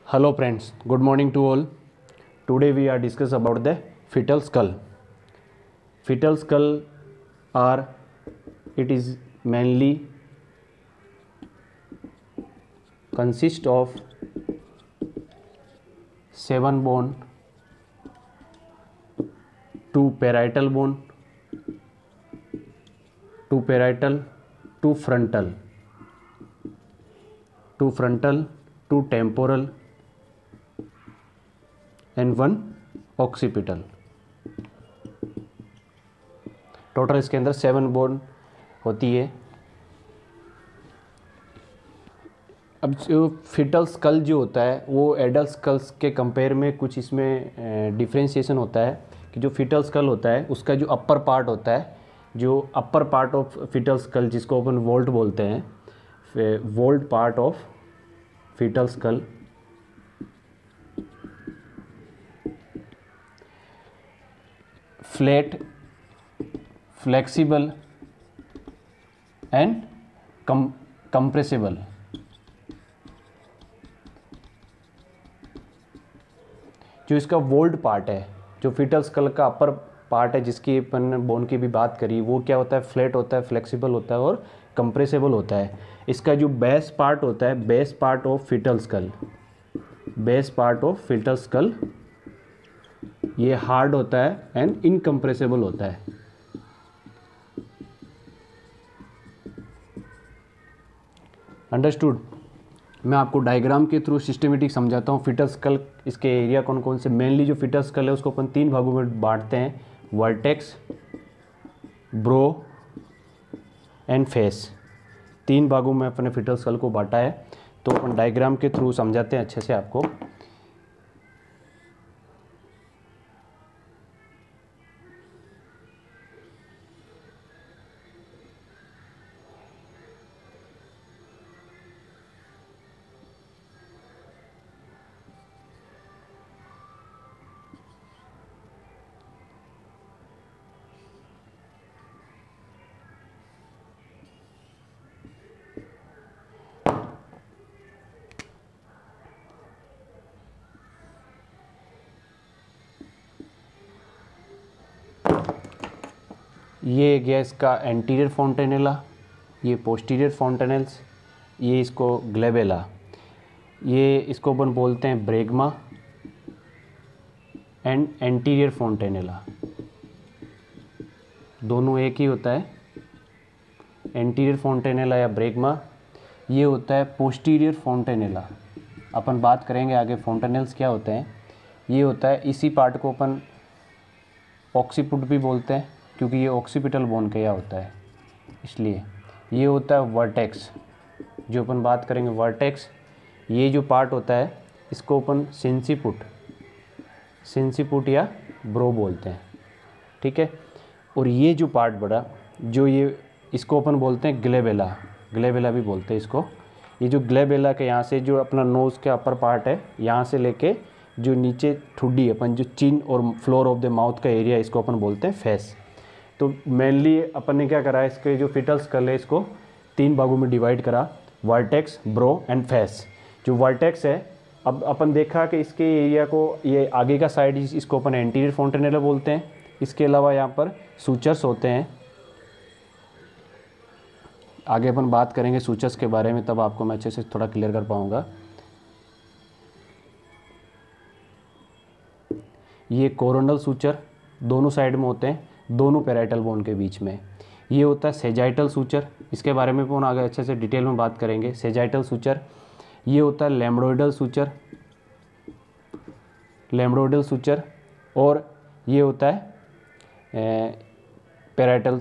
Hello friends, good morning to all. Today we are discuss about the fetal skull. Fetal skull are, it is mainly consist of 7 bone, 2 parietal bone, 2 parietal, 2 frontal, 2 temporal and 1 occipital. Total इसके अंदर 7 bone होती है। अब जो foetal school जो होता है वो एडल्ट स्कल्स के कंपेयर में कुछ इसमें डिफ्रेंशिएशन होता है कि जो फिटल स्कल होता है उसका जो अपर पार्ट होता है, जो upper part of foetal school जिसको अपन वोल्ट बोलते हैं, volt part of foetal school flat, flexible and compressible. जो इसका वोल्ट पार्ट है, जो फिटल स्कल का अपर पार्ट है जिसकी अपन बोन की भी बात करी, वो क्या होता है, फ्लैट होता है, फ्लेक्सिबल होता है और कंप्रेसिबल होता है। इसका जो बेस पार्ट होता है, base part of foetal school, base part of foetal school ये हार्ड होता है एंड इनकम्प्रेसिबल होता है। अंडरस्टूड। मैं आपको डायग्राम के थ्रू सिस्टमेटिक समझाता हूँ। फिटल स्कल, इसके एरिया कौन कौन से, मेनली जो फिटल स्कल है उसको अपन 3 भागों में बांटते हैं, वर्टेक्स, ब्रो एंड फेस। 3 भागों में अपने फिटल स्कल को बांटा है, तो अपन डायग्राम के थ्रू समझाते हैं अच्छे से आपको। ये गया इसका एंटीरियर फोंटेनेला, ये पोस्टीरियर फोंटेनल्स, ये इसको ग्लेबेला, ये इसको अपन बोलते हैं ब्रेगमा एंड एंटीरियर फोंटेनेला। दोनों एक ही होता है। एंटीरियर फोंटेनेला या ब्रेगमा, ये होता है पोस्टीरियर फोंटेनेला। अपन बात करेंगे आगे फोंटेनल्स क्या होते हैं। ये होता है, इसी पार्ट को अपन ऑक्सीपुट भी बोलते हैं क्योंकि ये ऑक्सीपिटल बोन का होता है, इसलिए। ये होता है वर्टेक्स, जो अपन बात करेंगे वर्टेक्स। ये जो पार्ट होता है इसको अपन सिंसिपुट या ब्रो बोलते हैं, ठीक है। और ये जो पार्ट बड़ा, जो ये, इसको अपन बोलते हैं ग्लेबेला, ग्लेबेला भी बोलते हैं इसको। ये जो ग्लेबेला के यहाँ से जो अपना नोज़ का अपर पार्ट है, यहाँ से लेके जो नीचे ठुड्डी, अपन जो चिन और फ्लोर ऑफ द माउथ का एरिया, इसको अपन बोलते हैं फेस। तो मेनली अपन ने क्या करा है, इसके जो फिटल स्कल है इसको 3 भागों में डिवाइड करा, वर्टेक्स, ब्रो एंड फेस। जो वर्टेक्स है, अब अपन देखा कि इसके एरिया को, ये आगे का साइड, इसको अपन एंटीरियर फोंटेनेला बोलते हैं। इसके अलावा यहाँ पर सूचर्स होते हैं। आगे अपन बात करेंगे सूचर्स के बारे में, तब आपको मैं अच्छे से थोड़ा क्लियर कर पाऊँगा। ये कोरोनल सूचर दोनों साइड में होते हैं, दोनों पैराइटल बोन के बीच में। ये होता है सेजाइटल सूचर, इसके बारे में अपन आगे अच्छे से डिटेल में बात करेंगे। सेजाइटल सूचर, ये होता है लैम्ब्रोइडल सूचर, लैम्ब्रोइडल सूचर। और ये होता है पैराइटल,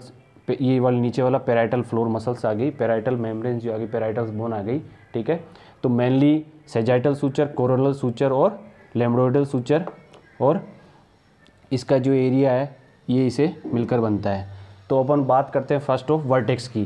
ये वाला नीचे वाला पैराइटल फ्लोर मसल्स आ गई, पैराइटल मेम्ब्रेन जो आ गई, पैराइटल बोन आ गई, ठीक है। तो mainly sagittal suture, coronal suture और लैम्ब्रोइडल सूचर, और इसका जो एरिया है ये इसे मिलकर बनता है। तो अपन बात करते हैं फर्स्ट ऑफ वर्टेक्स की।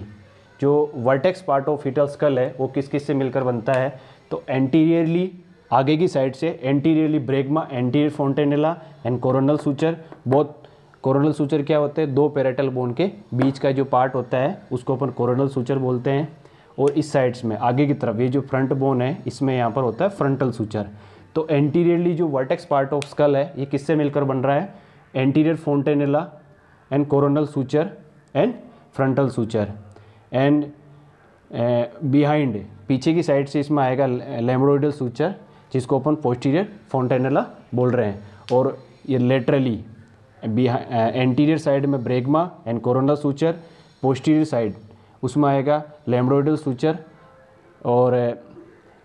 जो vertex part of foetal school है वो किस किस से मिलकर बनता है, तो एंटीरियरली, आगे की साइड से anteriorly bregma, anterior fontanelle and coronal suture. बहुत कोरोनल सूचर क्या होते हैं, 2 पैराइटल बोन के बीच का जो पार्ट होता है उसको अपन कोरोनल सूचर बोलते हैं। और इस साइड्स में आगे की तरफ ये जो फ्रंट बोन है इसमें यहाँ पर होता है फ्रंटल सूचर। तो एंटीरियरली जो वर्टेक्स पार्ट ऑफ स्कल है ये किससे मिलकर बन रहा है, anterior fontanelle and coronal suture and frontal suture. And behind पीछे की साइड से इसमें आएगा लेम्बोइडल सूचर जिसको अपन पोस्टीरियर फोंटेनेला बोल रहे हैं। और ये लेटरली एंटीरियर साइड में bregma and coronal suture, posterior side उसमें आएगा लेम्बोइडल सूचर। और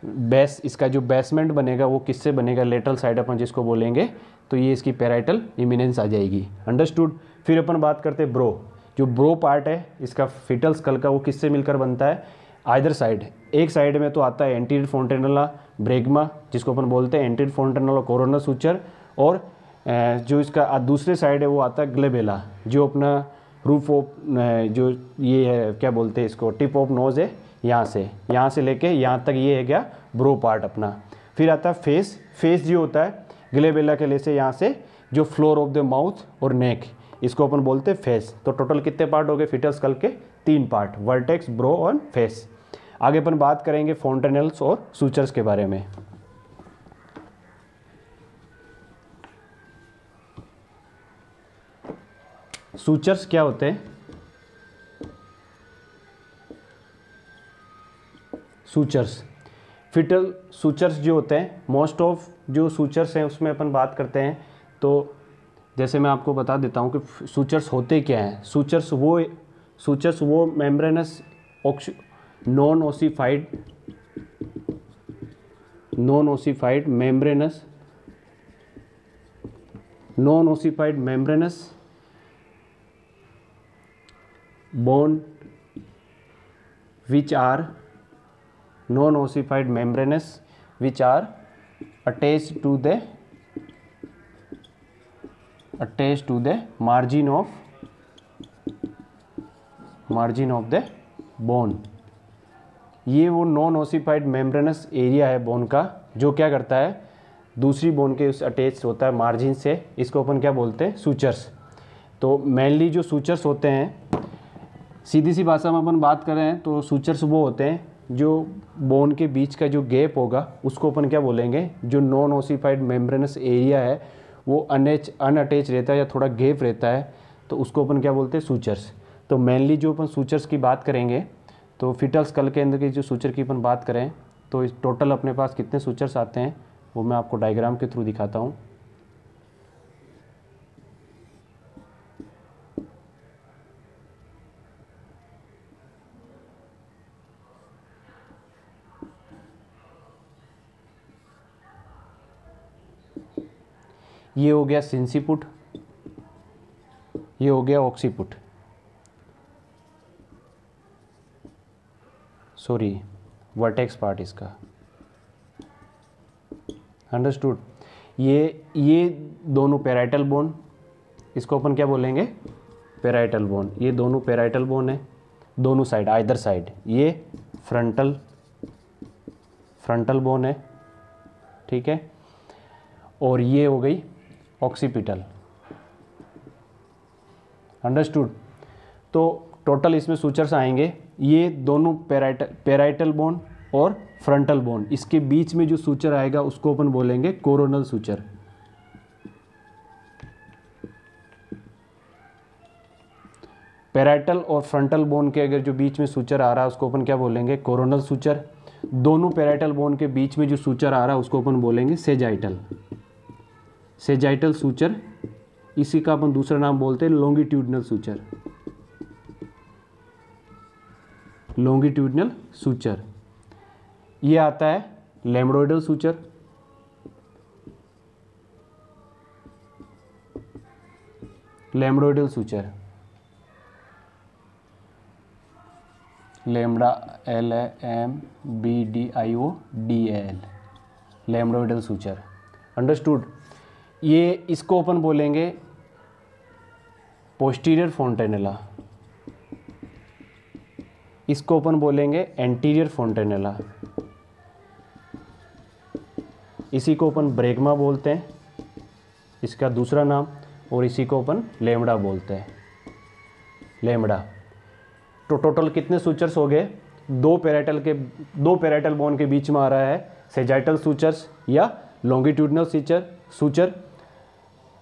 बेस इसका जो बेसमेंट बनेगा वो किससे बनेगा, लेटरल साइड अपन जिसको बोलेंगे, तो ये इसकी पैराइटल इमिनेंस आ जाएगी। अंडरस्टूड। फिर अपन बात करते हैं ब्रो। जो ब्रो पार्ट है इसका फीटल स्कल का वो किससे मिलकर बनता है, आइदर साइड। एक साइड में तो आता है एंटीरियर फोंटेनेला ब्रेगमा जिसको अपन बोलते हैं एंटीरियर फोंटेनेला कोरोनल सूचर, और जो इसका दूसरे साइड है वो आता है ग्लेबेला जो अपना रूफ ऑफ जो ये है क्या बोलते हैं इसको, टिप ऑफ नोज है, यहाँ से लेके यहाँ तक ये है क्या ब्रो पार्ट अपना। फिर आता है फेस। फेस जो होता है ग्लेबेला के लिए से यहाँ से जो फ्लोर ऑफ द माउथ और नेक इसको अपन बोलते हैं फेस। तो टोटल कितने पार्ट हो गए फीटल स्कल के, 3 पार्ट, वर्टेक्स, ब्रो और फेस। आगे अपन बात करेंगे फोंटेनल्स और सूचर्स के बारे में। सूचर्स क्या होते हैं, सूचर्स फिटल सूचर्स जो होते हैं, मोस्ट ऑफ जो सूचर्स हैं उसमें अपन बात करते हैं। तो जैसे मैं आपको बता देता हूँ कि सूचर्स होते क्या हैं। सूचर्स वो membranes non ossified membranes bone which are non-ossified membranous which are attached to the margin of the bone। ये वो नॉन ओसिफाइड मेम्ब्रेनस एरिया है बोन का जो क्या करता है दूसरी बोन के उस अटैच होता है मार्जिन से, इसको अपन क्या बोलते हैं, सूचर्स। तो मेनली जो सूचर्स होते हैं, सीधी सी भाषा में अपन बात करें तो सूचर्स वो होते हैं जो बोन के बीच का जो गैप होगा उसको अपन क्या बोलेंगे, जो नॉन ओसिफाइड मेम्ब्रेनस एरिया है वो अनअटैच रहता है या थोड़ा गैप रहता है तो उसको अपन क्या बोलते हैं, सूचर्स। तो मेनली जो अपन सूचर्स की बात करेंगे तो फीटल स्कल के अंदर की जो सूचर की अपन बात करें तो इस टोटल अपने पास कितने सूचर्स आते हैं वो मैं आपको डायग्राम के थ्रू दिखाता हूँ। ये हो गया सिंसिपुट, ये हो गया ऑक्सीपुट, सॉरी वर्टेक्स पार्ट इसका। अंडरस्टूड। ये दोनों पैराइटल बोन, इसको अपन क्या बोलेंगे, पैराइटल बोन। ये दोनों पैराइटल बोन है दोनों साइड, आइदर साइड। ये फ्रंटल बोन है, ठीक है। और ये हो गई ऑक्सीपिटल। अंडरस्टूड। तो टोटल इसमें सूचर्स आएंगे, ये दोनों पैराइटल बोन और फ्रंटल बोन, इसके बीच में जो सूचर आएगा उसको अपन बोलेंगे कोरोनल सूचर। पैराइटल और फ्रंटल बोन के अगर जो बीच में सूचर आ रहा है उसको अपन क्या बोलेंगे, कोरोनल सूचर। दोनों पैराइटल बोन के बीच में जो सूचर आ रहा है उसको अपन बोलेंगे सेजाइटल सूचर। इसी का अपन दूसरा नाम बोलते हैं लॉन्गिट्यूडनल सूचर। ये आता है lambdoidal suture. Lambda LAMBDIODAL lambdoidal suture. Understood. ये इसको अपन बोलेंगे पोस्टीरियर फोंटेनेला, इसको अपन बोलेंगे एंटीरियर फोंटेनेला, इसी को अपन ब्रेगमा बोलते हैं इसका दूसरा नाम, और इसी को अपन लेम्बडा बोलते हैं, लेम्बडा। तो टोटल कितने सूचर्स हो गए, दो पैराइटल बोन के बीच में आ रहा है सेजाइटल सूचर्स या लॉन्गिट्यूडनल सूचर,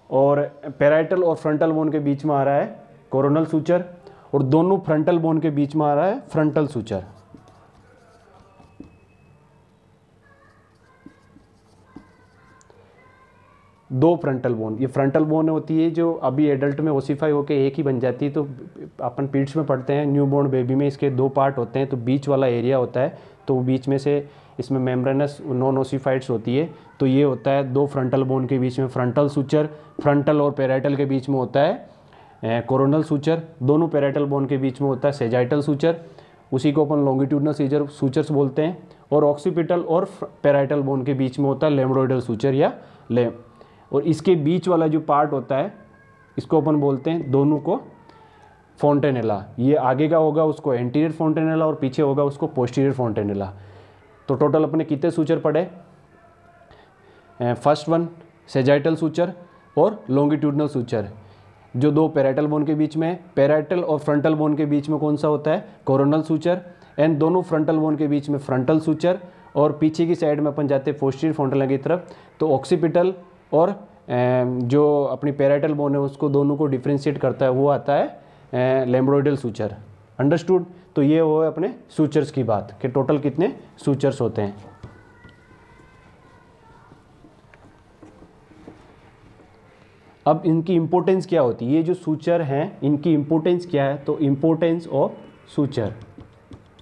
और पैराइटल और फ्रंटल बोन के बीच में आ रहा है कोरोनल सूचर, और दोनों फ्रंटल बोन के बीच में आ रहा है फ्रंटल सूचर। दो फ्रंटल बोन, ये फ्रंटल बोन होती है जो अभी एडल्ट में ओसिफाई होकर एक ही बन जाती है। तो अपन पीड्स में पढ़ते हैं न्यूबॉर्न बेबी में इसके दो पार्ट होते हैं, तो बीच वाला एरिया होता है, तो बीच में से इसमें मेम्ब्रेनस नॉन ओसिफाइड्स होती है। तो ये होता है दो फ्रंटल बोन के बीच में फ्रंटल सूचर, फ्रंटल और पैराइटल के बीच में होता है कोरोनल सूचर, दोनों पैराइटल बोन के बीच में होता है सेजाइटल सूचर, उसी को अपन लॉन्गिट्यूडनल सूचर्स बोलते हैं। और ऑक्सीपिटल और पैराइटल बोन के बीच में होता है लेम्ब्रोइडल सूचर या और इसके बीच वाला जो पार्ट होता है इसको अपन बोलते हैं दोनों को फोंटेनेला। ये आगे का होगा उसको एंटीरियर फोंटेनेला और पीछे होगा उसको पोस्टीरियर फोंटेनेला। तो टोटल अपने कितने सूचर पढ़े? फर्स्ट वन सेजाइटल सूचर और लॉन्गिट्यूडनल सूचर जो दो पैराइटल बोन के बीच में है। पैराइटल और फ्रंटल बोन के बीच में कौन सा होता है? Coronal suture. एंड दोनों फ्रंटल बोन के बीच में फ्रंटल सूचर, और पीछे की साइड में अपन जाते हैं पोस्टीरियर फोंटेनेला की तरफ, तो ऑक्सीपिटल और जो अपनी पैराइटल बोन है उसको दोनों को डिफ्रेंशिएट करता है वो आता है लेम्ब्रोइडल सूचर। अंडरस्टूड? तो ये वो है अपने सूचर्स की बात कि टोटल कितने सूचर्स होते हैं। अब इनकी इंपॉर्टेंस क्या होती है? ये जो सूचर हैं इनकी इंपॉर्टेंस क्या है? तो importance of suture,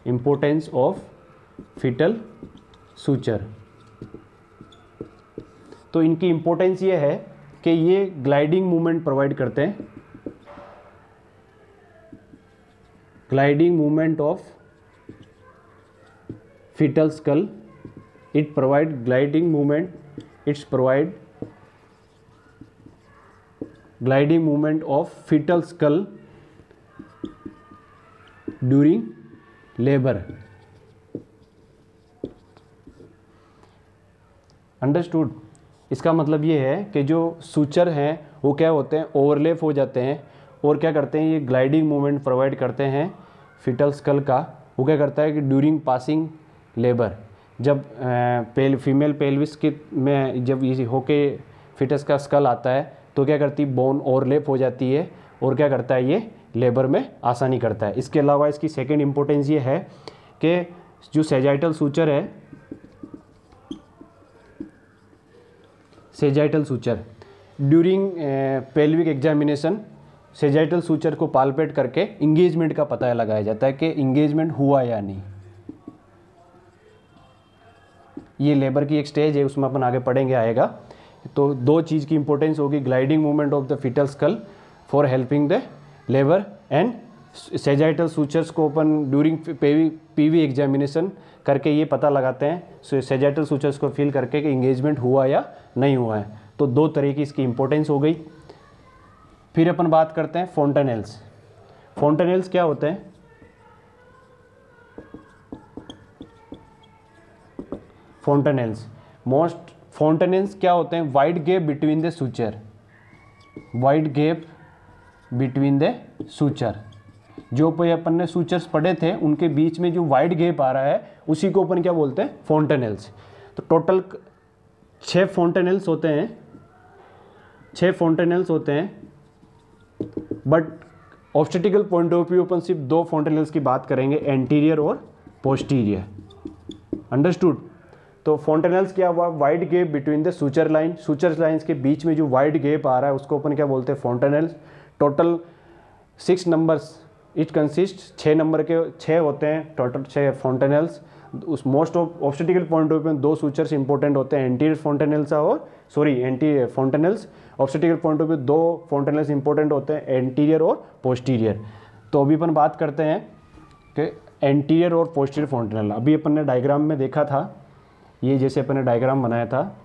importance of foetal suture. तो इनकी इंपॉर्टेंस ये है कि ये ग्लाइडिंग मूवमेंट प्रोवाइड करते हैं, gliding movement of foetal skull, it provide gliding movement, it's provide gliding movement of foetal skull during labour. Understood? इसका मतलब ये है कि जो सूचर हैं वो क्या होते हैं? ओवरलैप हो जाते हैं और क्या करते हैं? ये ग्लाइडिंग मूवमेंट प्रोवाइड करते हैं फीटल स्कल का। वो क्या करता है कि ड्यूरिंग पासिंग लेबर, जब फीमेल पेल्विस के में जब ये होके फिटस का स्कल आता है तो क्या करती है? बोन ओवरलैप हो जाती है और क्या करता है? ये लेबर में आसानी करता है। इसके अलावा इसकी सेकेंड इंपॉर्टेंस ये है कि जो सेजाइटल सूचर है, sagittal suture during pelvic examination sagittal suture को पाल्पेट करके इंगेजमेंट का पता लगाया जाता है कि इंगेजमेंट हुआ या नहीं। ये लेबर की एक स्टेज है, उसमें अपन आगे पढ़ेंगे आएगा। तो दो चीज़ की इंपॉर्टेंस होगी, gliding movement of the foetal skull for helping the labour, and sagittal sutures को अपन ड्यूरिंग पीवी एग्जामिनेशन करके ये पता लगाते हैं सेजाइटल सूचर्स को फील करके कि इंगेजमेंट हुआ या नहीं हुआ है। तो दो तरह की इसकी इंपॉर्टेंस हो गई। फिर अपन बात करते हैं फोंटेनेल्स। फोंटेनेल्स क्या होते हैं? फोंटेनेल्स फोंटेनेल्स क्या होते हैं? Wide gap between the suture, wide gap between the suture. जो अपन ने सूचर्स पढ़े थे उनके बीच में जो वाइड गैप आ रहा है उसी को अपन क्या बोलते हैं? फोंटेनेल्स। तो टोटल 6 फोंटेनेल्स होते हैं, 6 फोंटेनेल्स होते हैं, but obstetrical point of view अपन सिर्फ 2 फोंटेनेल्स की बात करेंगे, एंटीरियर और पोस्टीरियर। अंडरस्टूड? तो फोंटेनेल्स क्या हुआ? Wide gap between the suture line, suture lines के बीच में जो वाइड गैप आ रहा है उसको अपन क्या बोलते हैं? Fontanelles. Total 6 numbers, it consist 6 number के 6 होते हैं टोटल 6 फोंटेनेल्स। उस most of obstetrical point of view में 2 सूचर्स इंपॉर्टेंट होते हैं, एंटीरियर फोंटेनेल्स और anti fontanelles. Obstetrical point of view 2 fontanelles important होते हैं, एंटीरियर और पोस्टीरियर। तो अभी अपन बात करते हैं कि एंटीरियर और पोस्टीरियर फोंटेनेल। अभी अपन ने डायग्राम में देखा था, ये जैसे अपन ने डायग्राम बनाया था,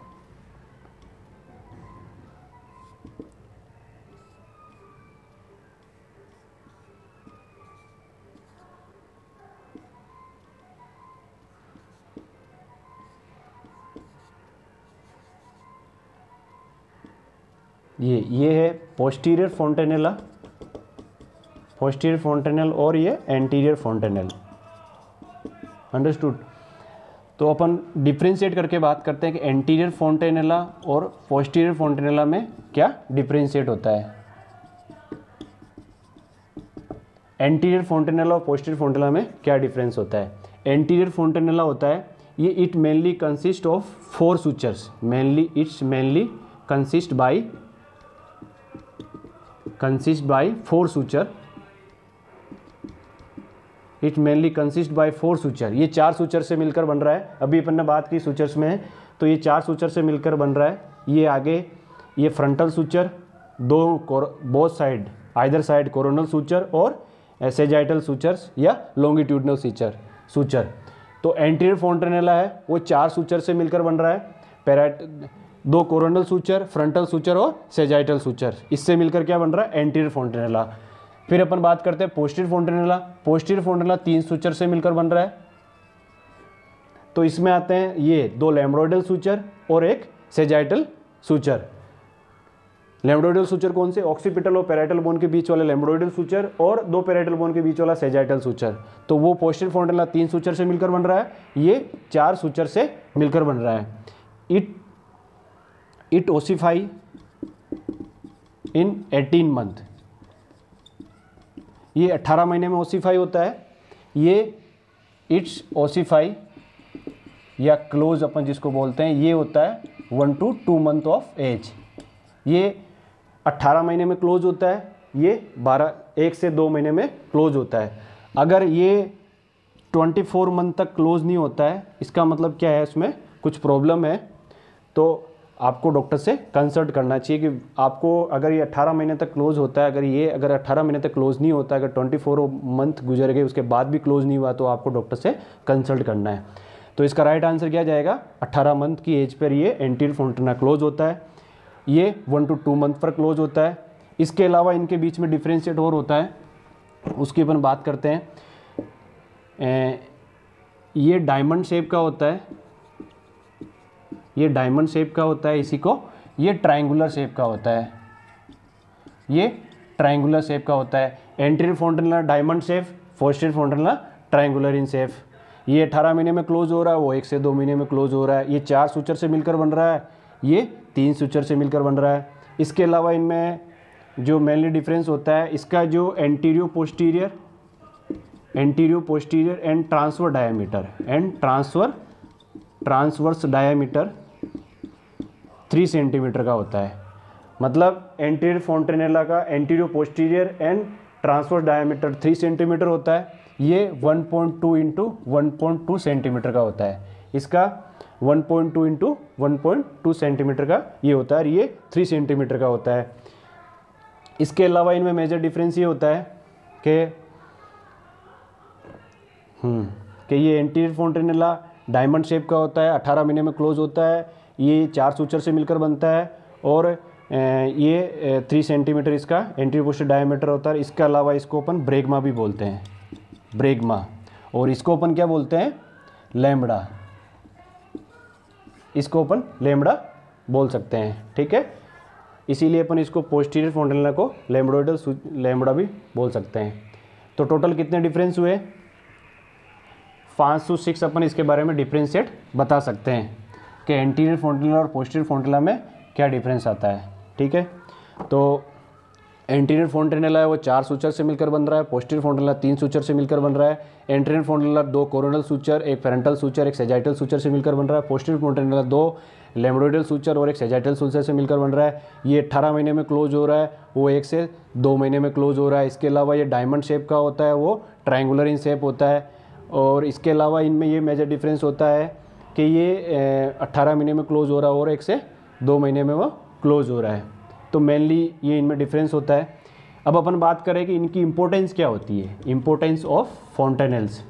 ये है पोस्टीरियर फोंटेनेला, पोस्टीरियर फोंटेनेल, और ये एंटीरियर फोंटेनेल। अंडरस्टूड। तो अपन डिफ्रेंशिएट करके बात करते हैं कि एंटीरियर फोंटेनेला और पोस्टीरियर फोंटेनेला में क्या डिफ्रेंशिएट होता है। एंटीरियर फोंटेनेला और पोस्टीरियर फोंटेनेला में क्या डिफरेंस होता है। एंटीरियर फोंटेनेला होता है ये it mainly consist of 4 sutures, mainly consist by 4 suture, it mainly consist by 4 suture. ये 4 सूचर से मिलकर बन रहा है। अभी अपन ने बात की सूचर्स में है, तो ये 4 सूचर से मिलकर बन रहा है। ये आगे ये frontal suture, both side either side coronal suture और सेजाइटल सूचर्स या लॉन्गिट्यूडनल सूचर। तो एंटीरियर फोंटेनेला है वो 4 सूचर से मिलकर बन रहा है, 2 कोरोनल सूचर, फ्रंटल सूचर और सेजाइटल सूचर, इससे मिलकर क्या बन रहा है एंटीरियर फोंटेनेला। फिर अपन बात करते हैं पोस्टीरियर फोंटेनेला। पोस्टीरियर फोंटेनेला 3 सूचर से मिलकर बन रहा है। तो इसमें आते हैं ये 2 लैम्ब्रोइडल सूचर और एक सेजाइटल सूचर। लैम्ब्रोइडल सूचर कौन से, ऑक्सीपिटल और पैराइटल बोन के बीच वाले लैम्ब्रोइडल सूचर और 2 पैराइटल बोन के बीच वाला सेजाइटल सूचर। तो वो पोस्टीरियर फोंटेनेला 3 सूचर से मिलकर बन रहा है, ये 4 सूचर से मिलकर बन रहा है। इट ओसिफाई इन 18 मंथ, ये 18 महीने में ओसिफाई होता है। ये इट्स ओसिफाई या क्लोज अपन जिसको बोलते हैं, ये होता है 1 to 2 मंथ ऑफ एज। ये 18 महीने में क्लोज होता है, ये 1 से 2 महीने में क्लोज होता है। अगर ये 24 मंथ तक क्लोज नहीं होता है, इसका मतलब क्या है, इसमें कुछ प्रॉब्लम है, तो आपको डॉक्टर से कंसल्ट करना चाहिए कि आपको अगर ये 18 महीने तक क्लोज होता है, अगर 18 महीने तक क्लोज नहीं होता है, अगर 24 मंथ गुजर गए उसके बाद भी क्लोज नहीं हुआ, तो आपको डॉक्टर से कंसल्ट करना है। तो इसका राइट आंसर क्या जाएगा, 18 मंथ की एज पर ये एंटीरियर फोंटेनेला क्लोज होता है। ये 1 to 2 मंथ पर क्लोज होता है। इसके अलावा इनके बीच में डिफ्रेंशिएट और होता है, उसकी अपन बात करते हैं। ये डायमंड शेप का होता है, ये डायमंड शेप का होता है, इसी को ये ट्रायंगुलर शेप का होता है, ये ट्रायंगुलर शेप का होता है। Anterior fontanelle diamond shape, posterior fontanelle triangular in shape. ये 18 महीने में क्लोज हो रहा है, वो 1 से 2 महीने में क्लोज हो रहा है। ये 4 सूचर से मिलकर बन रहा है, ये 3 सूचर से मिलकर बन रहा है। इसके अलावा इनमें जो मेनली डिफरेंस होता है, इसका जो antero posterior and transverse diameter 3 centimetre का होता है। मतलब एंटीरियर फोंटेनेला का antero posterior and transverse diameter 3 centimetre होता है। ये 1.2 × 1.2 सेंटीमीटर का होता है। इसका 1.2 × 1.2 सेंटीमीटर का ये होता है, ये 3 सेंटीमीटर का होता है। इसके अलावा इनमें मेजर डिफरेंस ये होता है कि ये एंटीरियर फोंटेनेला डायमंड शेप का होता है, 18 महीने में क्लोज होता है, ये 4 सूचर से मिलकर बनता है और ये 3 सेंटीमीटर इसका एंटीरियर पोस्टीरियर डायमीटर होता है। इसके अलावा इसको अपन ब्रेगमा भी बोलते हैं, ब्रेगमा, और इसको अपन क्या बोलते हैं, लैम्बडा, इसको अपन लैम्बडा बोल सकते हैं। ठीक है, इसीलिए अपन इसको पोस्टीरियर फोंटेनेला को लैम्बडा भी बोल सकते हैं। तो टोटल कितने डिफरेंस हुए, 5 से 6 अपन इसके बारे में डिफरेंशिएट बता सकते हैं कि एंटीरियर फोंटेनेला और पोस्टीरियर फोंटेनेला में क्या डिफरेंस आता है। ठीक है, तो एंटीरियर फोंटेनेला है वो 4 सूचर से मिलकर बन रहा है, पोस्टीरियर फोंटेनेला 3 सूचर से मिलकर बन रहा है। एंटीरियर फोंटेनेला 2 कोरोनल सूचर, एक पैरेंटल सूचर, एक सेजाइटल सूचर से मिलकर बन रहा है। पोस्टीरियर फोंटेनेला 2 लैम्ब्रोइडल सूचर और एक सेजाइटल सूचर से मिलकर बन रहा है। ये 18 महीने में क्लोज हो रहा है, वो 1 से 2 महीने में क्लोज हो रहा है। इसके अलावा ये डायमंड शेप का होता है, वो ट्रायंगुलर इन शेप होता है। और इसके अलावा इनमें ये मेजर डिफरेंस होता है कि ये 18 महीने में क्लोज हो रहा है और 1 से 2 महीने में वो क्लोज हो रहा है। तो मेनली ये इनमें डिफरेंस होता है। अब अपन बात करें कि इनकी इम्पोर्टेंस क्या होती है, इम्पोर्टेंस ऑफ फोंटेनेल्स,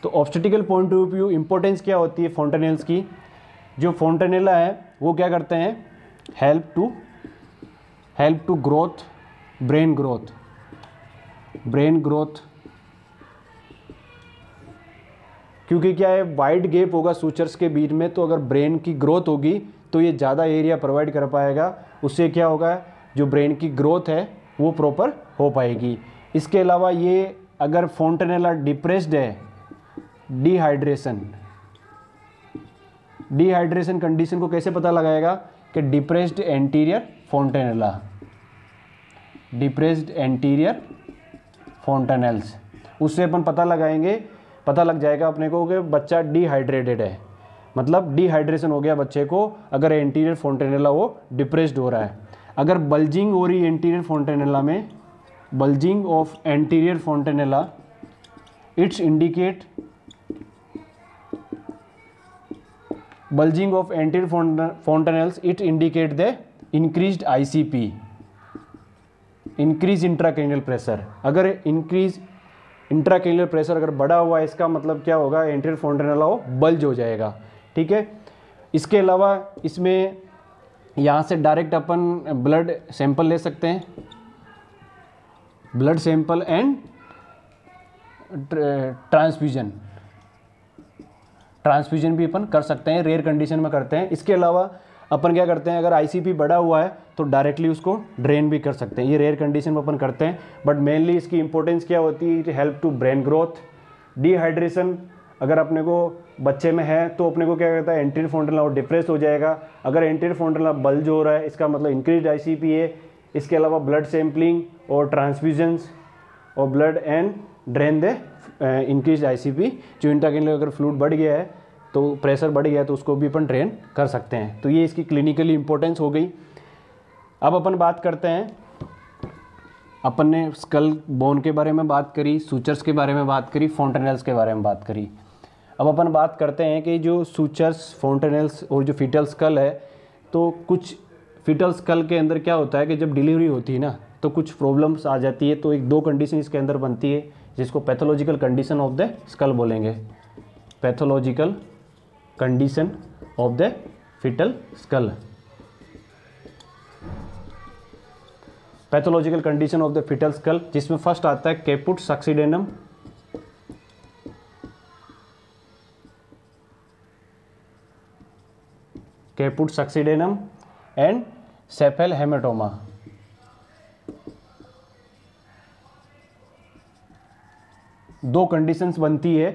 तो obstetrical point of view importance क्या होती है फोंटेनेल्स की। जो फोंटेनेला है वो क्या करते हैं, help to growth, brain growth, क्योंकि क्या है, वाइड गैप होगा सूचर्स के बीच में, तो अगर ब्रेन की ग्रोथ होगी तो ये ज़्यादा एरिया प्रोवाइड कर पाएगा। उससे क्या होगा, जो ब्रेन की ग्रोथ है वो प्रॉपर हो पाएगी। इसके अलावा ये अगर फोंटेनेला डिप्रेस्ड है, डिहाइड्रेशन कंडीशन को कैसे पता लगाएगा कि डिप्रेस्ड एंटीरियर फोंटेनेला, डिप्रेस्ड एंटीरियर फोंटेनेल्स, उससे अपन पता लगाएंगे, पता लग जाएगा अपने को कि बच्चा डिहाइड्रेटेड है, मतलब डिहाइड्रेशन हो गया बच्चे को, अगर एंटीरियर फोंटेनेला वो डिप्रेस्ड हो रहा है। अगर बल्जिंग हो रही एंटीरियर फोंटेनेला में, bulging of anterior fontanelle, it's indicate bulging of anterior fontanelles, it indicate the increased ICP, increase intracranial pressure। अगर increase intracranial pressure अगर बढ़ा हुआ है, इसका मतलब क्या होगा, एंटीरियर फोंटेनेला वो बल्ज हो जाएगा, ठीक है। इसके अलावा इसमें यहाँ से डायरेक्ट अपन ब्लड सैंपल ले सकते हैं, ब्लड सैंपल एंड ट्रांसफ्यूजन भी अपन कर सकते हैं, रेयर कंडीशन में करते हैं। इसके अलावा अपन क्या करते हैं, अगर आईसीपी बढ़ा हुआ है तो डायरेक्टली उसको ड्रेन भी कर सकते हैं, ये रेयर कंडीशन में अपन करते हैं। बट मेनली इसकी इंपॉर्टेंस क्या होती है, it help to brain growth. Dehydration अगर अपने को बच्चे में है तो अपने को क्या कहता है, एंटीरियर फोंटेनेला डिप्रेस हो जाएगा। अगर एंटीरियर फोंटेनेला बल्ज हो रहा है, इसका मतलब इंक्रीज आईसीपी है। इसके अलावा ब्लड सैम्पलिंग और ट्रांसफ्यूजन्स और blood and drain they increase ICP. जो इंट्राक्रेनियल अगर फ्लूइड बढ़ गया है तो प्रेशर बढ़ गया है तो उसको भी अपन ड्रेन कर सकते हैं। तो ये इसकी क्लिनिकली इंपॉर्टेंस हो गई। अब अपन बात करते हैं, अपन ने स्कल बोन के बारे में बात करी, सूचर्स के बारे में बात करी, फोंटेनेल्स के बारे में बात करी। अब अपन बात करते हैं कि जो सूचर्स, फोंटेनेल्स और जो फीटल स्कल है, तो कुछ फीटल स्कल के अंदर क्या होता है कि जब डिलीवरी होती है ना तो कुछ प्रॉब्लम्स आ जाती है। तो एक दो कंडीशन इसके अंदर बनती है जिसको pathological condition of the skull बोलेंगे, pathological condition of the foetal skull, pathological condition of the foetal skull, जिसमें फर्स्ट आता है caput succedaneum, caput succedaneum and cephalhaematoma. दो कंडीशंस बनती है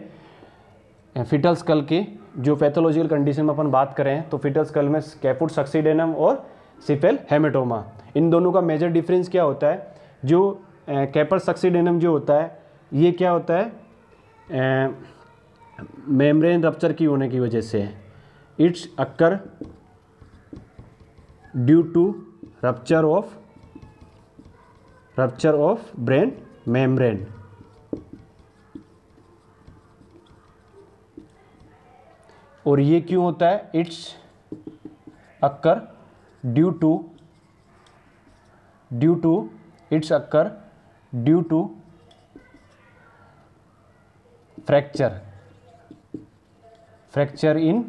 फीटल स्कल की। जो पैथोलॉजिकल कंडीशन में अपन बात करें तो फीटल स्कल में कैपुट सक्सीडेनम और सेफेल हेमेटोमा, इन दोनों का मेजर डिफरेंस क्या होता है। जो कैपुट सक्सीडेनम जो होता है ये क्या होता है, मेम्ब्रेन रप्चर की होने की वजह से, it's occur due to rupture of brain membrane. और ये क्यों होता है, it's occur due to fracture in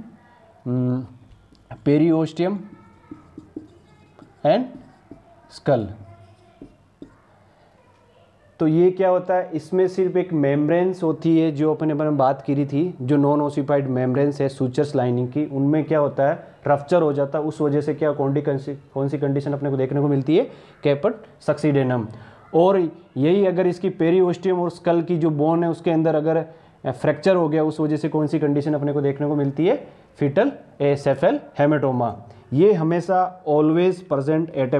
periosteum and skull. तो ये क्या होता है, इसमें सिर्फ एक मेम्ब्रेन्स होती है जो अपने बात की थी, जो नॉन ओसिफाइड मेम्ब्रेन्स है सूचर्स लाइनिंग की, उनमें क्या होता है, रप्चर हो जाता है। उस वजह से क्या कौन सी कंडीशन अपने को देखने को मिलती है, कैपुट सक्सीडेनम। और यही अगर इसकी पेरिओस्टियम और स्कल की जो बोन है उसके अंदर अगर फ्रैक्चर हो गया, उस वजह से कौन सी कंडीशन अपने को देखने को मिलती है, फीटल सेफेल हेमेटोमा। ये हमेशा always present at A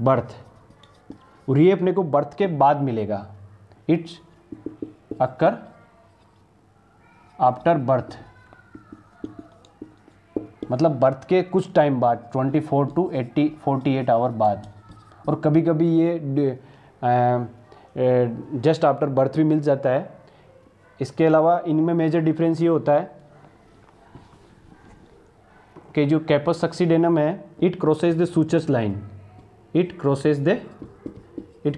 birth, और ये अपने को बर्थ के बाद मिलेगा। इट्स अक्कर आफ्टर बर्थ, मतलब बर्थ के कुछ टाइम बाद, 24 to 48 आवर बाद। और कभी कभी ये जस्ट आफ्टर बर्थ भी मिल जाता है। इसके अलावा इनमें मेजर डिफरेंस ये होता है कि जो कैपस सक्सीडेनम है, it crosses the sutures line, it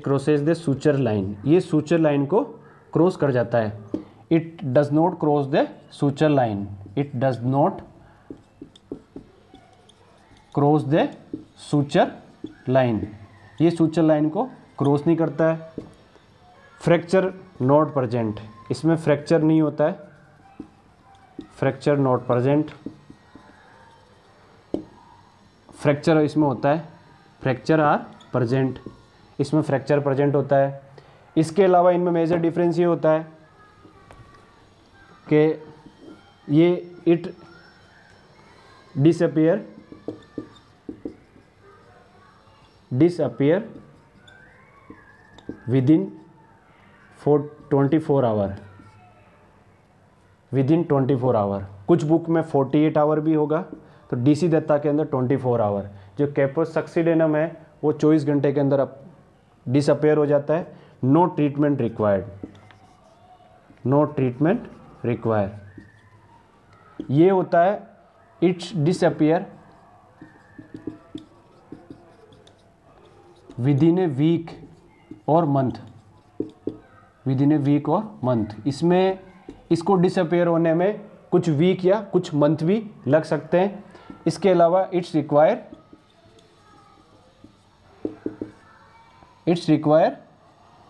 crosses the suture line, ये सूचर लाइन को क्रॉस कर जाता है। It does not cross the suture line, it does not cross the suture line, ये सूचर लाइन को क्रॉस नहीं करता है। फ्रैक्चर नॉट प्रेजेंट, इसमें फ्रैक्चर नहीं होता है, फ्रैक्चर नॉट प्रेजेंट। फ्रैक्चर इसमें होता है फ्रैक्चर आर प्रेजेंट, इसमें फ्रैक्चर प्रेजेंट होता है। इसके अलावा इनमें मेजर डिफरेंस ये होता है कि ये it disappear within 24 hour, within 24 hour. कुछ बुक में 48 आवर भी होगा, तो डीसी दत्ता के अंदर 24 आवर। जो कैपोस सक्सीडेनम है वो 24 घंटे के अंदर डिसअपेयर हो जाता है। No treatment required, no treatment require. ये होता है it's disappear within a week or month, within a week or month. इसमें इसको डिसअपेयर होने में कुछ वीक या कुछ मंथ भी लग सकते हैं। इसके अलावा इट्स रिक्वायर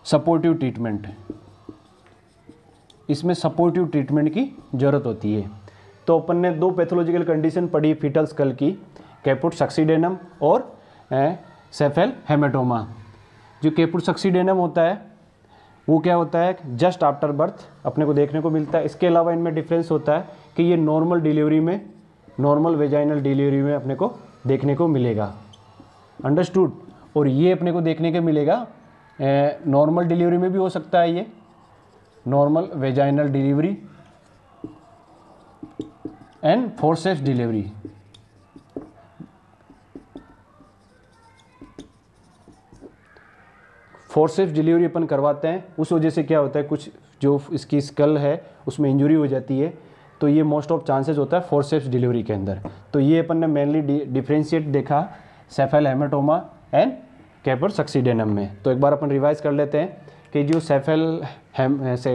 सपोर्टिव ट्रीटमेंट, इसमें सपोर्टिव ट्रीटमेंट की ज़रूरत होती है। तो अपन ने दो पैथोलॉजिकल कंडीशन पढ़ी फीटल स्कल की, कैपुट सक्सीडेनम और सेफेल हेमेटोमा। जो कैपुट सक्सीडेनम होता है वो क्या होता है, जस्ट आफ्टर बर्थ अपने को देखने को मिलता है। इसके अलावा इनमें डिफरेंस होता है कि ये नॉर्मल डिलीवरी में, नॉर्मल वेजाइनल डिलीवरी में अपने को देखने को मिलेगा, अंडरस्टूड। और ये अपने को देखने को मिलेगा नॉर्मल डिलीवरी में भी हो सकता है, ये normal vaginal delivery and forceps delivery. Forceps delivery अपन करवाते हैं, उस वजह से क्या होता है, कुछ जो इसकी स्कल है उसमें इंजरी हो जाती है, तो ये मोस्ट ऑफ चांसेस होता है फोर्सेप्स डिलीवरी के अंदर। तो ये अपन ने मेनली डिफरेंशिएट देखा सेफेल हेमेटोमा एंड कैपुट सक्सीडेनम में। तो एक बार अपन रिवाइज कर लेते हैं कि जो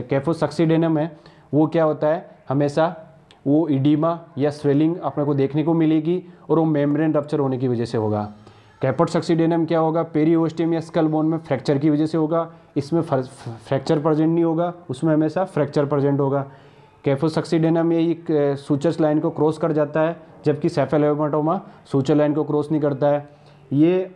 कैपुट सक्सीडेनम है वो क्या होता है, हमेशा वो इडीमा या स्वेलिंग अपने को देखने को मिलेगी और वो मेम्ब्रेन रप्चर होने की वजह से होगा। कैपुट सक्सीडेनम क्या होगा, पेरीओस्टियम या स्कल बोन में फ्रैक्चर की वजह से होगा। इसमें फ्रैक्चर प्रेजेंट नहीं होगा, उसमें हमेशा फ्रैक्चर प्रेजेंट होगा। कैपुट सक्सीडेनम ये एक सूचर्स लाइन को क्रॉस कर जाता है, जबकि सेफेल हेमेटोमा सूचर लाइन को क्रॉस नहीं करता है। ये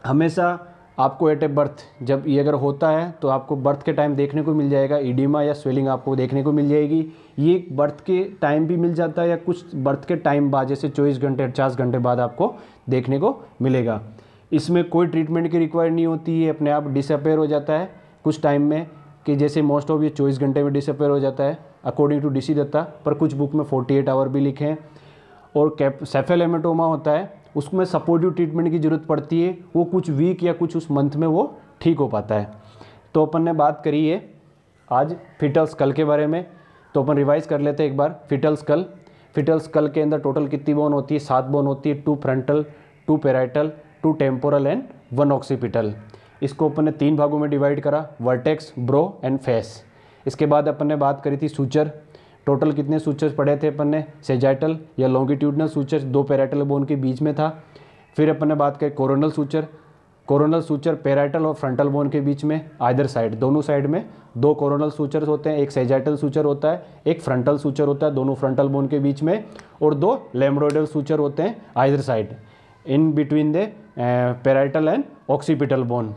हमेशा आपको एट ए बर्थ, जब ये अगर होता है तो आपको बर्थ के टाइम देखने को मिल जाएगा, इडीमा या स्वेलिंग आपको देखने को मिल जाएगी। ये बर्थ के टाइम भी मिल जाता है या कुछ बर्थ के टाइम बाद, जैसे 24 घंटे 50 घंटे बाद आपको देखने को मिलेगा। इसमें कोई ट्रीटमेंट की रिक्वायर नहीं होती है, अपने आप डिसअपेयर हो जाता है कुछ टाइम में, कि जैसे मोस्ट ऑफ ये 24 घंटे में डिसअपेयर हो जाता है अकॉर्डिंग टू डीसी दत्ता, पर कुछ बुक में 48 आवर भी लिखे हैं। और सेफेल हेमेटोमा होता है उसमें सपोर्टिव ट्रीटमेंट की ज़रूरत पड़ती है, वो कुछ वीक या कुछ उस मंथ में वो ठीक हो पाता है। तो अपन ने बात करी है आज फीटल स्कल के बारे में, तो अपन रिवाइज कर लेते हैं एक बार। फीटल स्कल के अंदर टोटल कितनी बोन होती है, 7 बोन होती है, 2 frontal, 2 parietal, 2 temporal and 1 occipital. इसको अपन ने 3 भागों में डिवाइड करा, वर्टेक्स, ब्रो एंड फेस। इसके बाद अपन ने बात करी थी सूचर, टोटल कितने सूचर्स पढ़े थे अपन ने, सेजाइटल या लॉन्गिट्यूडनल सूचर्स 2 पैराइटल बोन के बीच में था। फिर अपन ने बात करी कोरोनल सूचर पैराइटल और फ्रंटल बोन के बीच में, आइदर साइड, दोनों साइड में 2 कोरोनल सूचर्स होते हैं, एक सेजाइटल सूचर होता है, एक फ्रंटल सूचर होता है, दोनों फ्रंटल बोन के बीच में, और 2 लेम्ब्रोइडल सूचर होते हैं either side in between the parietal and occipital bone.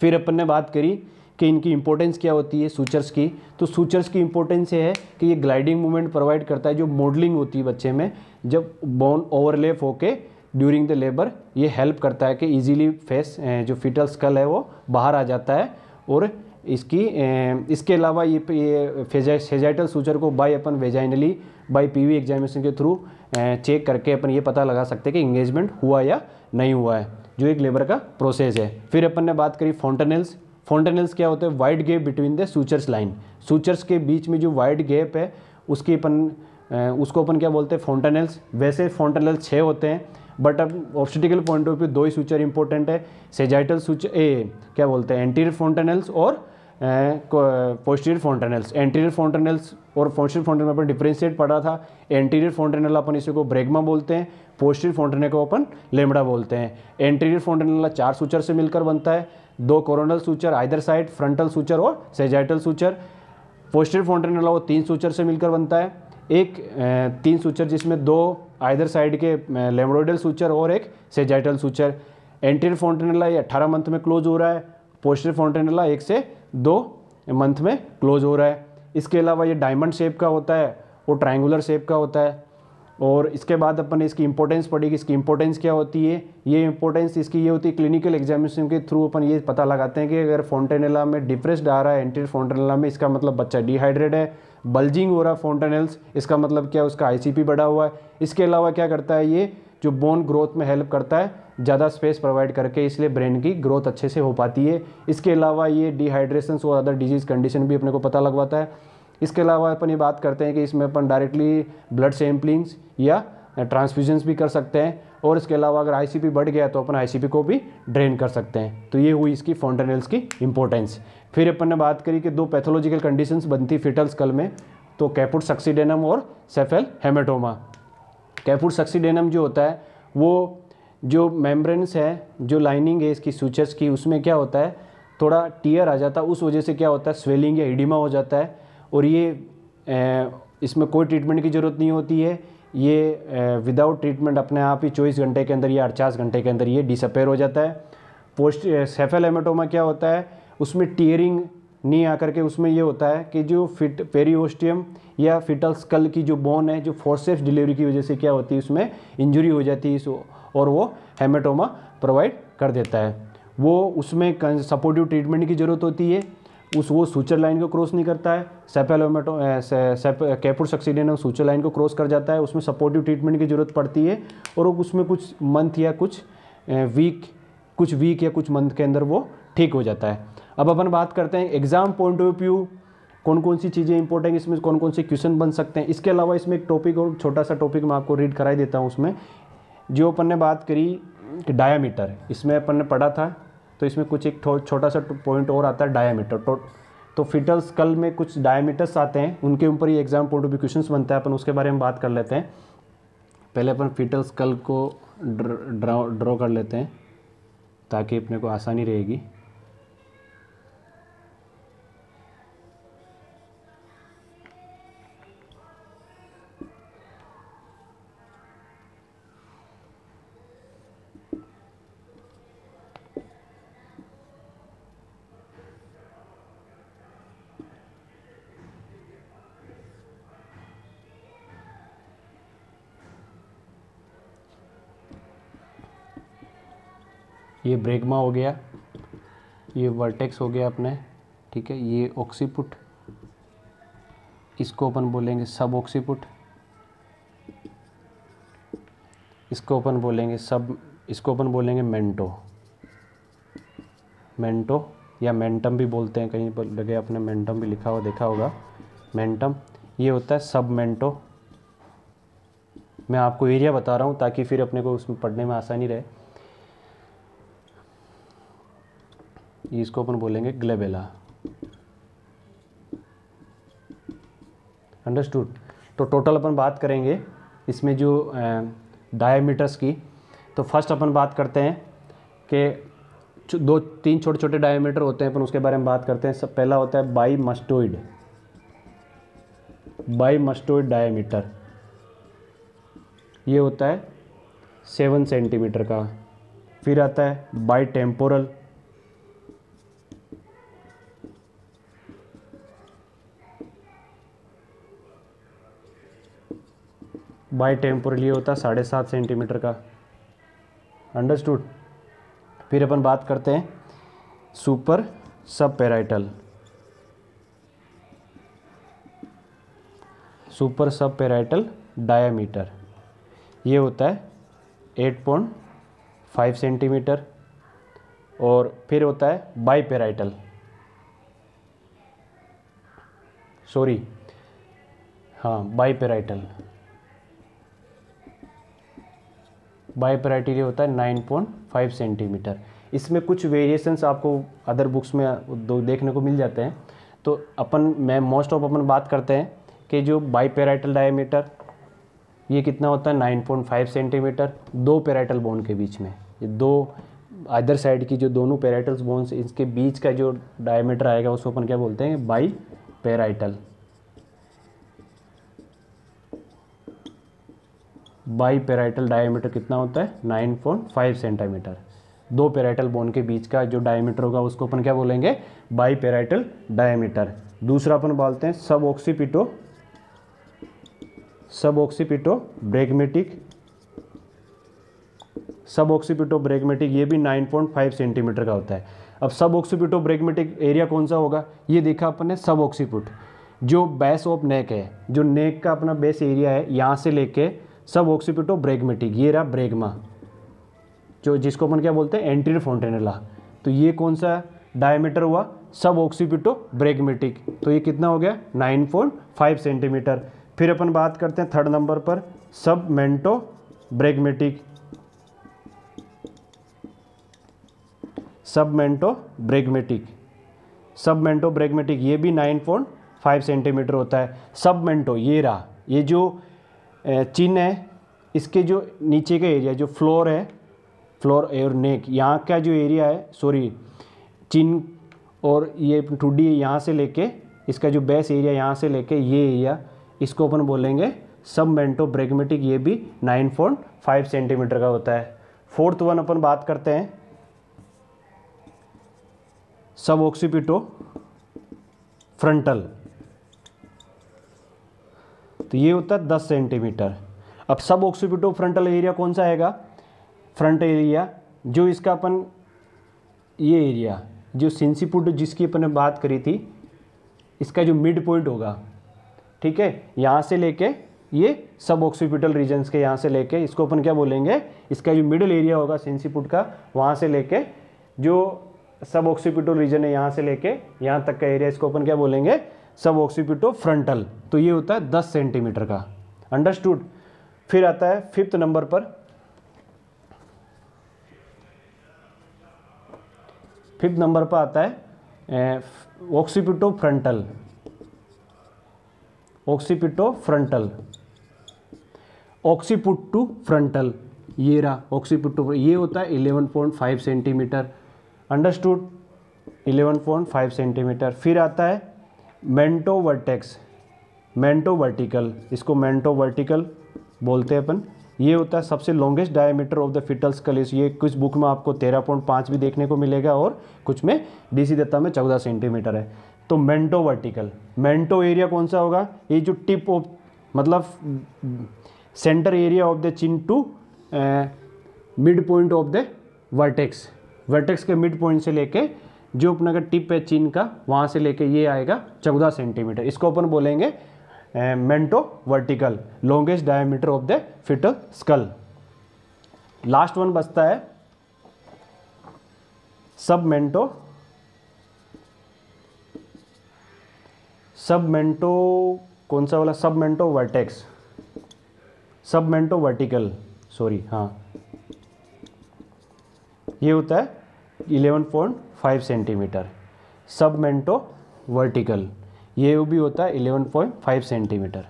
फिर अपन ने बात करी कि इनकी इंपॉर्टेंस क्या होती है सूचर्स की। तो सूचर्स की इंपॉर्टेंस ये है कि ये ग्लाइडिंग मूवमेंट प्रोवाइड करता है, जो मॉडलिंग होती है बच्चे में, जब बोन ओवरलैप होके ड्यूरिंग द लेबर, ये हेल्प करता है कि इजीली फेस जो फीटल स्कल है वो बाहर आ जाता है। और इसके अलावा ये सेजाइटल सूचर को अपन वेजाइनली बाय पीवी एग्जामिनेशन के थ्रू चेक करके अपन ये पता लगा सकते हैं कि इंगेजमेंट हुआ या नहीं हुआ है, जो एक लेबर का प्रोसेस है। फिर अपन ने बात करी फॉन्टेनल्स क्या होते हैं, wide gap between the sutures line, sutures के बीच में जो वाइड गैप है उसको अपन क्या बोलते हैं, फॉन्टेनल्स। वैसे फॉन्टेनल्स 6 होते हैं, बट अब obstetrical point of view 2 he suture important है, सेजाइटल सूचर क्या बोलते हैं, एंटीरियर फॉन्टेनल्स और पोस्टीरियर फॉन्टेनल्स। एंटीरियर फॉन्टेनल्स और पोस्टीरियर फॉन्टेनल पर डिफरेंशिएट पड़ा था। एंटीरियर फॉन्टेनल अपन इसी को ब्रेगमा बोलते हैं, पोस्टीरियर फॉन्टेनल को अपन लेमड़ा बोलते हैं। एंटीरियर फॉन्टेनल 4 सूचर से मिलकर बनता है, 2 coronal suture either side, frontal suture और सेजाइटल सूचर। पोस्टीरियर फॉन्टेनल वो 3 सूचर से मिलकर बनता है, एक 3 सूचर जिसमें 2 आइदर साइड के लेम्ब्रोइडल सूचर और एक सेजाइटल सूचर। एंटीरियर फोंटेनेला ये 18 मंथ में क्लोज हो रहा है, पोस्टीरियर फोंटेनेला 1 से 2 मंथ में क्लोज हो रहा है। इसके अलावा ये डायमंड शेप का होता है, वो ट्रायंगुलर शेप का होता है। और इसके बाद अपन ने इसकी इंपॉर्टेंस पढ़ी कि इसकी इंपॉर्टेंस क्या होती है। ये इंपॉर्टेंस इसकी ये होती है, क्लिनिकल एग्जामिनेशन के थ्रू अपन ये पता लगाते हैं कि अगर फोंटेनेला में डिप्रेस्ड आ रहा है एंटीरियर फोंटेनेला में, इसका मतलब बच्चा डिहाइड्रेट है। बल्जिंग हो रहा है फोंटेनेल्स, इसका मतलब क्या, उसका आईसीपी बढ़ा हुआ है। इसके अलावा क्या करता है, ये जो बोन ग्रोथ में हेल्प करता है, ज़्यादा स्पेस प्रोवाइड करके, इसलिए ब्रेन की ग्रोथ अच्छे से हो पाती है। इसके अलावा ये डिहाइड्रेशन और अदर डिजीज़ कंडीशन भी अपने को पता लगवाता है। इसके अलावा अपन ये बात करते हैं कि इसमें अपन डायरेक्टली ब्लड सैम्पलिंग्स या ट्रांसफ्यूजन्स भी कर सकते हैं। और इसके अलावा अगर आईसीपी बढ़ गया तो अपन आईसीपी को भी ड्रेन कर सकते हैं। तो ये हुई इसकी फोंटेनेल्स की इंपॉर्टेंस। फिर अपन ने बात करी कि 2 पैथोलॉजिकल कंडीशंस बनती फिटल स्कल में, तो कैपुट सक्सीडेनम और सेफेल हेमेटोमा। कैपुट सक्सीडेनम जो होता है, वो जो मेम्ब्रेन्स है, जो लाइनिंग है इसकी सूचर्स की, उसमें क्या होता है, थोड़ा टीयर आ जाता है। उस वजह से क्या होता है, स्वेलिंग या एडिमा हो जाता है। और ये इसमें कोई ट्रीटमेंट की ज़रूरत नहीं होती है। ये विदाउट ट्रीटमेंट अपने आप ही 24 घंटे के अंदर या 48 घंटे के अंदर ये डिसअपेयर हो जाता है। पोस्ट सेफेल हेमेटोमा क्या होता है, उसमें टीयरिंग नहीं आकर के उसमें ये होता है कि जो पेरिओस्टियम या फिटल स्कल की जो बोन है, जो फोर्सेप्स डिलीवरी की वजह से क्या होती है, उसमें इंजरी हो जाती है और वो हेमेटोमा प्रोवाइड कर देता है। वो उसमें सपोर्टिव ट्रीटमेंट की ज़रूरत होती है। वो सूचर लाइन को क्रॉस नहीं करता है। कैपुट सक्सीडेनम सूचर लाइन को क्रॉस कर जाता है, उसमें सपोर्टिव ट्रीटमेंट की ज़रूरत पड़ती है। और उसमें कुछ मंथ या कुछ वीक या कुछ मंथ के अंदर वो ठीक हो जाता है। अब अपन बात करते हैं एग्जाम पॉइंट ऑफ व्यू, कौन कौन सी चीज़ें इंपॉर्टेंट, इसमें कौन कौन से क्वेश्चन बन सकते हैं। इसके अलावा इसमें एक टॉपिक और छोटा सा टॉपिक मैं आपको रीड कराई देता हूँ। उसमें जो अपन ने बात करी कि डायामीटर, इसमें अपन ने पढ़ा था, तो इसमें कुछ एक छोटा सा पॉइंट और आता है डायामीटर। तो फिटल स्कल में कुछ डायामीटर्स आते हैं, उनके ऊपर ही exam point of view questions बनता है। अपन उसके बारे में बात कर लेते हैं। पहले अपन फिटल स्कल को ड्रॉ कर लेते हैं ताकि अपने को आसानी रहेगी। ये ब्रेगमा हो गया, ये वर्टेक्स हो गया अपने, ठीक है। ये ऑक्सीपुट, इसको अपन बोलेंगे सब ऑक्सीपुट, इसको अपन बोलेंगे मेंटो या मेंटम भी बोलते हैं, कहीं पर लगे अपने मेंटम भी लिखा हुआ देखा होगा, मेंटम। ये होता है सब मेंटो। मैं आपको एरिया बता रहा हूँ ताकि फिर अपने को उसमें पढ़ने में आसानी रहे। इसको अपन बोलेंगे ग्लेबेला। अंडरस्टूड। तो टोटल अपन बात करेंगे इसमें जो डायमीटर्स की। तो फर्स्ट अपन बात करते हैं कि 2-3 छोटे छोटे डायमीटर होते हैं, अपन उसके बारे में बात करते हैं। सब पहला होता है बाईमस्टोइड डायमीटर, ये होता है 7 सेंटीमीटर का। फिर आता है बाईटेम्पोरल, ये होता है 7.5 सेंटीमीटर का। अंडरस्टूड। फिर अपन बात करते हैं सुपर सब पेराइटल डायामीटर, ये होता है 8.5 सेंटीमीटर। और फिर होता है बाईपेराइटल, बाईपेराइटल ये होता है 9.5 सेंटीमीटर। इसमें कुछ वेरिएशंस आपको अदर बुक्स में देखने को मिल जाते हैं। तो मैं मोस्ट ऑफ अपन बात करते हैं कि जो बाईपेराइटल डायमीटर ये कितना होता है 9.5 सेंटीमीटर, 2 पेराइटल बोन के बीच में। ये 2 अदर साइड की जो दोनों पेराइटल बोन्स, इसके बीच का जो डायमीटर आएगा उसको अपन क्या बोलते हैं, बाईपेराइटल। बाईपेराइटल डायमीटर कितना होता है 9.5 सेंटीमीटर। दो पैराइटल बोन के बीच का जो डायमीटर होगा उसको अपन क्या बोलेंगे, बाई पैराइटल डायमीटर। दूसरा अपन बोलते हैं सब ऑक्सीपिटो ब्रैगमेटिक, ये भी 9.5 सेंटीमीटर का होता है। अब सब ऑक्सीपिटो ब्रैगमेटिक एरिया कौन सा होगा, ये देखा अपन ने सब ऑक्सीपिट, जो बेस ऑफ नेक है, जो नेक का अपना बेस एरिया है, यहाँ से लेके सब ऑक्सीपिटो ब्रैगमेटिक, ये रहा ब्रैगमा, जो जिसको अपन क्या बोलते हैं एंटीरियर फोंटेनेला। तो ये कौन सा डायमीटर हुआ, सब ऑक्सीपिटो ब्रैगमेटिक, तो ये कितना हो गया 9.5 सेंटीमीटर। फिर अपन बात करते हैं थर्ड नंबर पर सब मेंटो ब्रैगमेटिक, सब मेंटो ब्रैगमेटिक ये भी 9.5 सेंटीमीटर होता है। सब मेंटो ये रहा, ये जो चिन्ह है, इसके जो नीचे का एरिया जो फ्लोर और नेक, यहाँ का जो एरिया है, सॉरी चिन्ह और ये ठुड्डी यहाँ से लेके इसका जो बेस एरिया यहाँ से लेके ये एरिया, इसको अपन बोलेंगे सब मेंटो ब्रैगमेटिक, ये भी 9.5 सेंटीमीटर का होता है। फोर्थ वन अपन बात करते हैं सब ऑक्सीपिटो फ्रंटल, तो ये होता है 10 सेंटीमीटर। अब सब ऑक्सीपिटो फ्रंटल एरिया कौन सा आएगा, फ्रंट एरिया जो इसका अपन ये एरिया जो सिंसिपुट जिसकी अपन ने बात करी थी, इसका जो मिड पॉइंट होगा, ठीक है, यहाँ से लेके ये सब ऑक्सीपिटल रीजन्स के यहाँ से लेके इसको अपन क्या बोलेंगे, इसका जो मिडिल एरिया होगा सिंसिपुट का, वहाँ से लेके जो सब ऑक्सीपिटल रीजन है यहाँ से लेके यहाँ तक का एरिया, इसको अपन क्या बोलेंगे सब ऑक्सीपिटो फ्रंटल, तो ये होता है 10 सेंटीमीटर का। अंडरस्टूड। फिर आता है फिफ्थ नंबर पर, आता है ऑक्सीपिटो फ्रंटल, ये रहा ऑक्सीपिटो, ये होता है 11.5 सेंटीमीटर। Understood, 11.5 centimetre. फिर आता है मेंटो वर्टिकल, इसको मेंटो वर्टिकल बोलते हैं अपन। ये होता है सबसे longest diameter of the foetal school, ये कुछ बुक में आपको 13.5 भी देखने को मिलेगा और कुछ में डीसी दत्ता में 14 सेंटीमीटर है। तो मेंटो वर्टिकल, मेंटो एरिया कौन सा होगा, ये जो टिप ऑफ मतलब centre area of the chin to mid point of the vertex के मिड पॉइंट से लेके जो अपना का टिप है चिन का, वहाँ से लेके ये आएगा 14 सेंटीमीटर, इसको अपन बोलेंगे mento vertical, longest diameter of the foetal skull. Last one बचता है सब मेंटो कौन सा वाला, सब मेंटो वर्टिकल, सॉरी हाँ, ये होता है 11.5 सेंटीमीटर। सब मेंटो वर्टिकल ये भी होता है 11.5 सेंटीमीटर।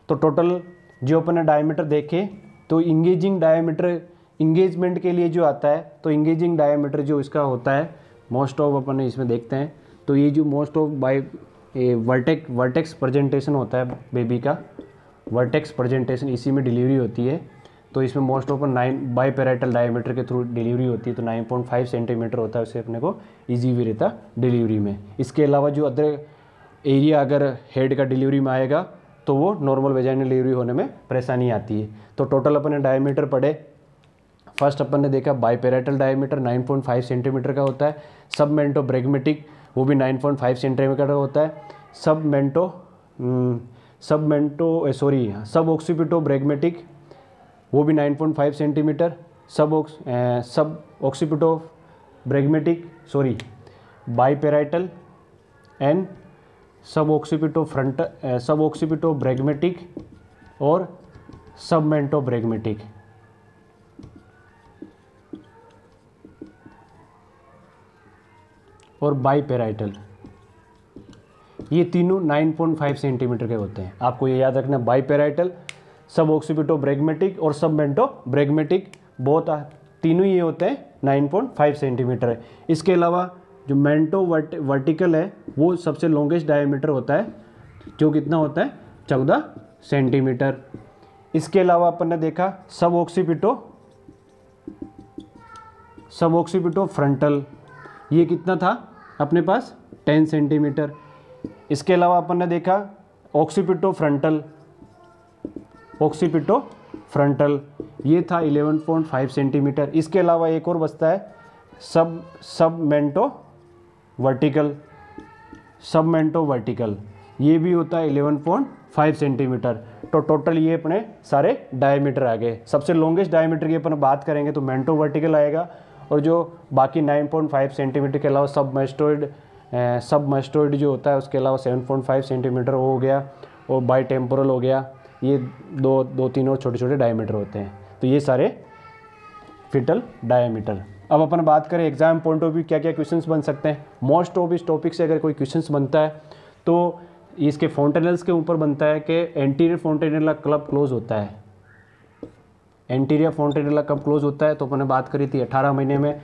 तो टोटल जो अपन ने डायमीटर देखे, तो इंगेजमेंट के लिए जो आता है, तो इंगेजिंग डायमीटर जो इसका होता है मोस्ट ऑफ अपन इसमें देखते हैं, तो ये जो most of by vertex presentation होता है बेबी का, वर्टेक्स प्रेजेंटेशन इसी में डिलीवरी होती है, तो इसमें most of 9 by parietal diameter के थ्रू डिलीवरी होती है, तो 9.5 सेंटीमीटर होता है, उससे अपने को ईजी भी रहता डिलीवरी में। इसके अलावा जो अदर एरिया अगर हेड का डिलीवरी में आएगा तो वो नॉर्मल वेजाइनल डिलीवरी होने में परेशानी आती है। तो टोटल अपन ने डायमीटर पढ़े, फर्स्ट अपन ने देखा बाई पैराइटल डायमीटर 9.5 सेंटीमीटर का होता है, सब मेंटो ब्रैगमेटिक वो भी 9.5 सेंटीमीटर का होता है, सब ऑक्सीपिटो ब्रैगमेटिक वो भी 9.5 सेंटीमीटर, सब ऑक्सीपिटो ब्रैगमेटिक बाई पैराइटल एंड सब ऑक्सीपिटो ब्रैगमेटिक और सब मेंटो ब्रैगमेटिक। और बाई पैराइटल, ये तीनों 9.5 सेंटीमीटर के होते हैं। आपको ये याद रखना, बाई पैराइटल, सब ऑक्सीपिटो ब्रैगमेटिक और सब मेंटो ब्रैगमेटिक बहुत तीनों ये होते हैं 9.5 सेंटीमीटर है। इसके अलावा जो मेंटो वर्टिकल है वो सबसे लॉन्गेस्ट डायमीटर होता है, जो कितना होता है 14 सेंटीमीटर। इसके अलावा अपन ने देखा सब ऑक्सीपिटो सब ऑक्सीपिटो फ्रंटल, ये कितना था अपने पास 10 सेंटीमीटर। इसके अलावा अपन ने देखा ऑक्सीपिटो फ्रंटल ये था 11.5 सेंटीमीटर। इसके अलावा एक और बचता है सबमेंटो वर्टिकल, ये भी होता है 11.5 सेंटीमीटर। तो टोटल ये अपने सारे डायमीटर आ गए। सबसे लॉन्गेस्ट डायमीटर की अपन बात करेंगे तो मेंटो वर्टिकल आएगा, और जो बाकी 9.5 सेंटीमीटर के अलावा सबमेस्टोइड जो होता है उसके अलावा 7.5 सेंटीमीटर हो गया, और बाई टेम्पोरल हो गया। ये दो तीन और छोटे छोटे डायमीटर होते हैं। तो ये सारे फिटल डायमीटर। अब अपन बात करें एग्जाम पॉइंट ऑफ व्यू क्या क्या क्वेश्चंस बन सकते हैं। मोस्ट ऑफ इस टॉपिक से अगर कोई क्वेश्चंस बनता है तो इसके फोंटेनल्स के ऊपर बनता है कि एंटीरियर फोंटेनेला कब क्लोज होता है। एंटीरियर फोंटेनेला कब क्लोज होता है तो अपन ने बात करी थी 18 महीने में।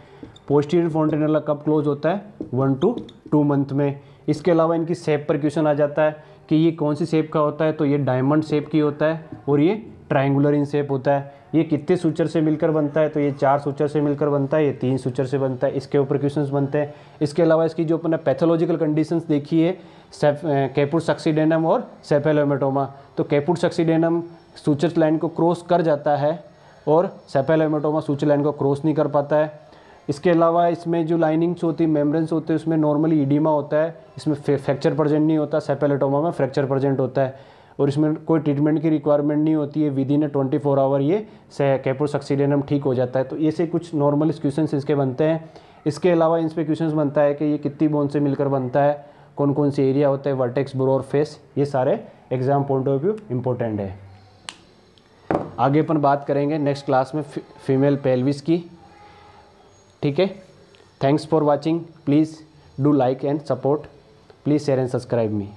पोस्टीरियर फोंटेनेला कब क्लोज होता है 1 to 2 मंथ में। इसके अलावा इनकी शेप पर क्वेश्चन आ जाता है कि ये कौन सी शेप का होता है, तो ये डायमंड शेप की होता है और ये ट्रायंगुलर इन शेप होता है। ये कितने सूचर से मिलकर बनता है, तो ये 4 सूचर से मिलकर बनता है, ये 3 सूचर से बनता है। इसके ऊपर क्वेश्चंस बनते हैं। इसके अलावा इसकी जो अपने पैथोलॉजिकल कंडीशंस देखी है कैपुट सक्सीडेनम और सेफेलोहेमाटोमा, तो कैपुट सक्सीडेनम सूचर लाइन को क्रॉस कर जाता है और सेफेलोहेमाटोमा सूचर लाइन को क्रॉस नहीं कर पाता है। इसके अलावा इसमें जो लाइनिंग्स होती है, मेम्ब्रेन्स होते हैं, उसमें नॉर्मली इडीमा होता है, इसमें फ्रैक्चर प्रेजेंट नहीं होता। सेफेलोहेमाटोमा में फ्रैक्चर प्रेजेंट होता है और इसमें कोई ट्रीटमेंट की रिक्वायरमेंट नहीं होती है। विदिन 24 आवर ये कैपुट सक्सीडेनम ठीक हो जाता है। तो ये से कुछ नॉर्मल क्वेश्चन इसके बनते हैं। इसके अलावा इन पर क्वेश्चन बनता है कि ये कितनी बोन से मिलकर बनता है, कौन कौन से एरिया होते हैं, वर्टेक्स, ब्रो और फेस। ये सारे exam point of view important है। आगे अपन बात करेंगे नेक्स्ट क्लास में फीमेल पेल्विस की। ठीक है, thanks for watching. Please do like and support, please share and subscribe me.